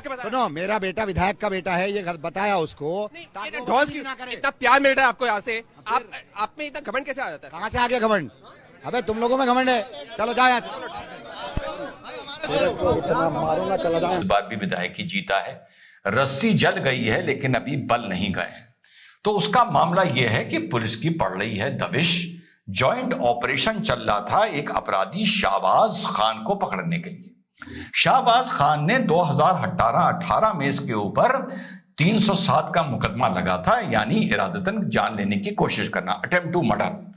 सुनो, मेरा बेटा विधायक का बेटा है, ये बताया उसको। इतना प्यार मिल रहा है आपको यहाँ से, आप में इतना घमंड कैसे आ जाता है? कहाँ से आ गया घमंड? अबे तुम लोगों में घमंड है। चलो जाओ यहाँ से। इतना मारूंगा, चलो जाओ। इस बार भी विधायक ही जीता है। रस्सी जल गई है लेकिन अभी बल नहीं गए। तो उसका मामला यह है कि पुलिस की पड़ रही है दबिश। जॉइंट ऑपरेशन चल रहा था एक अपराधी शाहबाज खान को पकड़ने के लिए। शाहबाज खान ने 2018 में इसके ऊपर 307 का मुकदमा लगा था, यानी इरादतन जान लेने की कोशिश करना, अटेम्प्ट टू मर्डर।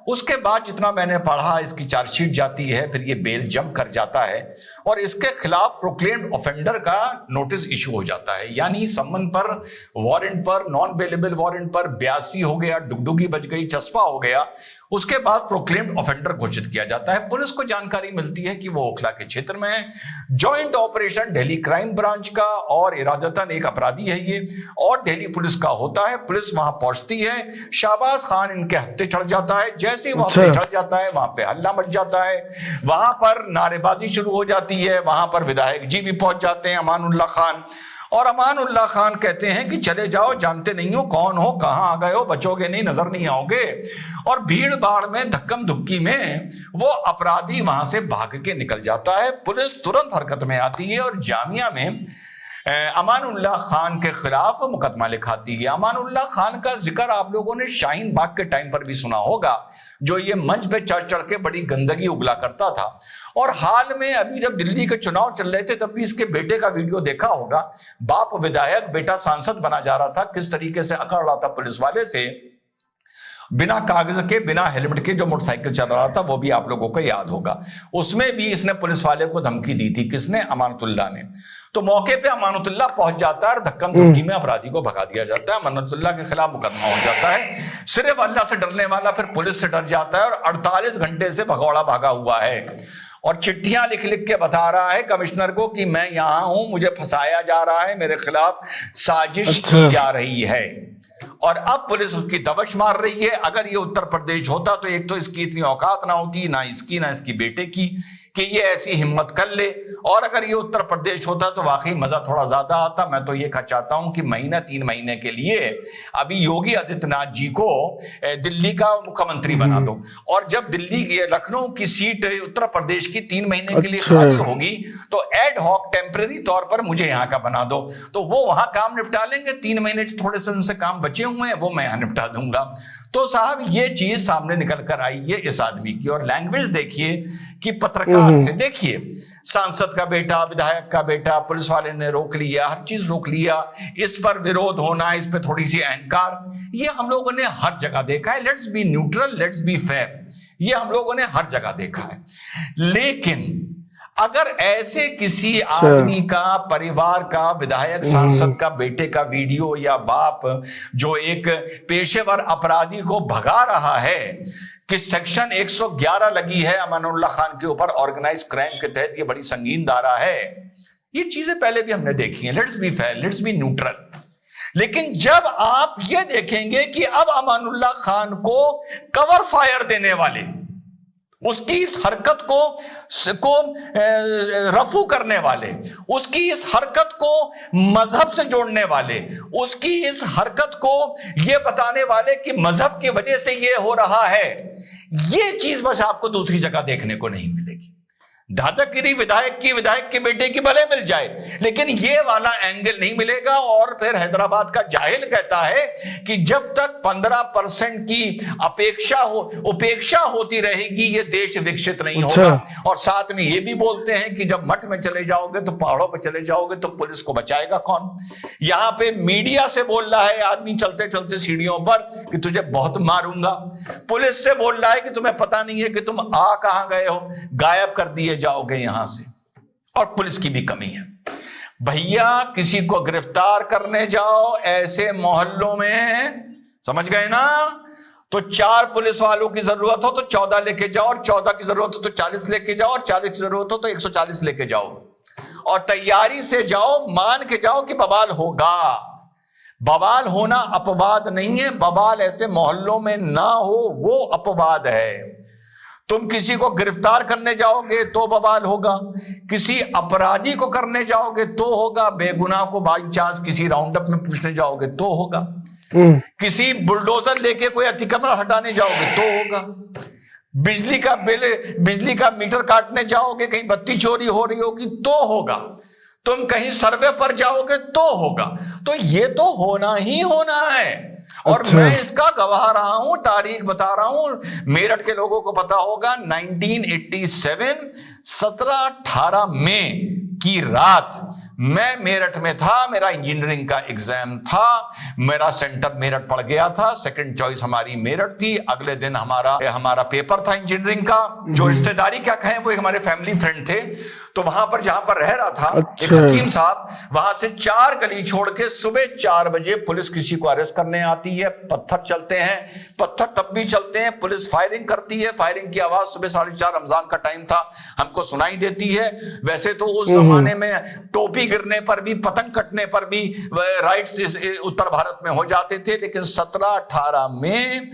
उसके बाद जितना मैंने पढ़ा, इसकी चार्जशीट जाती है, फिर ये बेल जम कर जाता है और इसके खिलाफ प्रोक्लेम्ड ऑफेंडर का नोटिस इशू हो जाता है, यानी सम्मन पर, वारंट पर, नॉन बेलेबल वारंट पर 82 हो गया, डुगडुगी बज गई, चस्पा हो गया। उसके बाद प्रोक्लेम्ड ऑफेंडर घोषित किया जाता है। पुलिस को जानकारी मिलती है कि वो ओखला के क्षेत्र में है। Joint operation Delhi crime branch का और इरादतन एक अपराधी है ये, और दिल्ली पुलिस का होता है। पुलिस वहां पहुंचती है, शाहबाज खान इनके हत्थे चढ़ जाता है। जैसे ही वहां पे चढ़ जाता है, वहां पे हल्ला मच जाता है, वहां पर नारेबाजी शुरू हो जाती है। वहां पर विधायक जी भी पहुंच जाते हैं, अमानुल्लाह खान। और अमानुल्लाह खान कहते हैं कि चले जाओ, जानते नहीं हो कौन हो, कहां आ गए हो, बचोगे नहीं, नजर नहीं आओगे। और भीड़ भाड़ में, धक्कम धुक्की में वो अपराधी वहां से भाग के निकल जाता है। पुलिस तुरंत हरकत में आती है और जामिया में अमानुल्लाह खान के खिलाफ मुकदमा लिखाती है। अमानुल्लाह खान का जिक्र आप लोगों ने शाहीन बाग के टाइम पर भी सुना होगा, जो ये मंच पे चढ़ चढ़ के बड़ी गंदगी उगला करता था। और हाल में अभी जब दिल्ली के चुनाव चल रहे थे, तब भी इसके बेटे का वीडियो देखा होगा। बाप विधायक, बेटा सांसद बना जा रहा था, किस तरीके से अकड़ रहा था पुलिस वाले से, बिना कागज के, बिना हेलमेट के जो मोटरसाइकिल चल रहा था, वो भी आप लोगों को याद होगा। उसमें भी इसने पुलिस वाले को धमकी दी थी। किसने? अमानतुल्लाह ने। तो मौके पे अमानतुल्लाह पहुंच जाता है और धक्कम धुक्की में अपराधी को भगा दिया जाता है। अमानतुल्लाह के खिलाफ मुकदमा हो जाता है। सिर्फ अल्लाह से डरने वाला फिर पुलिस से डर जाता है और 48 घंटे से भगौड़ा भागा हुआ है और चिट्ठियां लिख लिख के बता रहा है कमिश्नर को कि मैं यहां हूं, मुझे फंसाया जा रहा है, मेरे खिलाफ साजिश की जा रही है। और अब पुलिस उसकी दबिश मार रही है। अगर ये उत्तर प्रदेश होता तो एक तो इसकी इतनी औकात ना होती, ना इसकी बेटे की, कि ये ऐसी हिम्मत कर ले। और अगर ये उत्तर प्रदेश होता तो वाकई मजा थोड़ा ज्यादा आता। मैं तो ये चाहता हूं कि 3 महीने के लिए अभी योगी आदित्यनाथ जी को दिल्ली का मुख्यमंत्री बना दो, और जब दिल्ली की, लखनऊ की सीट उत्तर प्रदेश की 3 महीने के लिए खाली होगी तो एड हॉक टेम्परेरी तौर पर मुझे यहाँ का बना दो, तो वो वहां काम निपटा लेंगे। 3 महीने थोड़े से उनसे काम बचे हुए हैं, वो मैं यहाँ निपटा दूंगा। तो साहब ये चीज सामने निकल कर आई है इस आदमी की। और लैंग्वेज देखिए कि पत्रकार से, देखिए सांसद का बेटा, विधायक का बेटा, पुलिस वाले ने रोक लिया, हर चीज रोक लिया, इस पर विरोध होना, इस पर थोड़ी सी अहंकार, ये हम लोगों ने हर जगह देखा है। Let's be neutral, let's be fair, ये हम लोगों ने हर जगह देखा है। लेकिन अगर ऐसे किसी आदमी का, परिवार का, विधायक सांसद का बेटे का वीडियो, या बाप जो एक पेशेवर अपराधी को भगा रहा है कि सेक्शन 111 लगी है अमानुल्लाह खान के ऊपर, ऑर्गेनाइज क्राइम के तहत, ये बड़ी संगीन धारा है। ये चीजें पहले भी हमने देखी हैं। Let's be fair, let's be neutral. लेकिन जब आप ये देखेंगे कि अब अमानुल्लाह खान को कवर फायर देने वाले, उसकी इस हरकत को रफू करने वाले, उसकी इस हरकत को मजहब से जोड़ने वाले, उसकी इस हरकत को ये बताने वाले कि मजहब की वजह से ये हो रहा है, ये चीज बस आपको दूसरी जगह देखने को नहीं मिलेगी। दादागिरी विधायक के बेटे की भले मिल जाए, लेकिन ये वाला एंगल नहीं मिलेगा। और फिर हैदराबाद का जाहिल कहता है कि जब तक 15% की उपेक्षा होती रहेगी, ये देश विकसित नहीं होगा। और साथ में ये भी बोलते हैं कि जब मठ में चले जाओगे, तो पहाड़ों पर चले जाओगे, तो पुलिस को बचाएगा कौन? यहां पे मीडिया से बोल रहा है आदमी चलते चलते सीढ़ियों पर कि तुझे बहुत मारूंगा। पुलिस से बोल रहा है कि तुम्हें पता नहीं है कि तुम आ कहां गए हो, गायब कर दिए जाओगे यहां से। और पुलिस की भी कमी है भैया। किसी को गिरफ्तार करने जाओ ऐसे मोहल्लों में, समझ गए ना, तो 4 पुलिस वालों की जरूरत हो तो 14 लेके जाओ, और 14 की जरूरत हो तो 40 लेके जाओ, और 40 की जरूरत हो तो 140 लेके जाओ। और तैयारी से जाओ, मान के जाओ कि बवाल होगा। बवाल होना अपवाद नहीं है, बवाल ऐसे मोहल्लों में ना हो वो अपवाद है। तुम किसी को गिरफ्तार करने जाओगे तो बवाल होगा, किसी अपराधी को करने जाओगे तो होगा, बेगुनाह को बाई चांस किसी राउंड अप में पूछने जाओगे तो होगा, किसी बुलडोजर लेके कोई अतिक्रमण हटाने जाओगे तो होगा, बिजली का मीटर काटने जाओगे, कहीं बत्ती चोरी हो रही होगी तो होगा, तुम कहीं सर्वे पर जाओगे तो होगा। तो ये तो होना ही होना है। और मैं इसका गवाह रहा हूं, तारीख बता रहा हूं, मेरठ के लोगों को पता होगा 1987 17-18 मई की रात मैं मेरठ में था, मेरा इंजीनियरिंग का एग्जाम था, मेरा सेंटर मेरठ पड़ गया था, सेकंड चॉइस हमारी मेरठ थी, अगले दिन हमारा पेपर था इंजीनियरिंग का, जो रिश्तेदारी क्या कहें वो हमारे फैमिली फ्रेंड थे। तो वहां पर जहां पर रह रहा था एक हकीम साहब, वहां से 4 गली छोड़ के सुबह 4 बजे पुलिस किसी को अरेस्ट करने आती है, पत्थर चलते हैं, पत्थर तब भी चलते हैं, पुलिस फायरिंग करती है, फायरिंग की आवाज सुबह 4:30 रमजान का टाइम था हमको सुनाई देती है। वैसे तो उस जमाने में टोपी गिरने पर भी, पतंग कटने पर भी राइट्स उत्तर भारत में हो जाते थे, लेकिन 17-18 में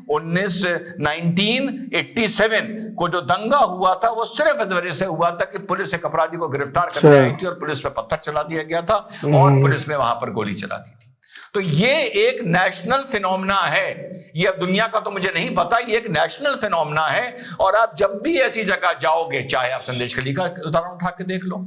1987 को जो दंगा हुआ था वो सिर्फ इस वजह से हुआ था कि पुलिस एक अपराधी को गिरफ्तार करने आई थी और पुलिस पे पत्थर चला दिया गया था और पुलिस ने वहां पर गोली चला दी थी। तो ये एक नेशनल फिनोमेना है, ये अब दुनिया का तो मुझे नहीं पता, ये एक नेशनल फिनोमेना है। और आप जब भी ऐसी जगह जाओगे, चाहे आप संदेश खली का उदाहरण उठा के देख लो,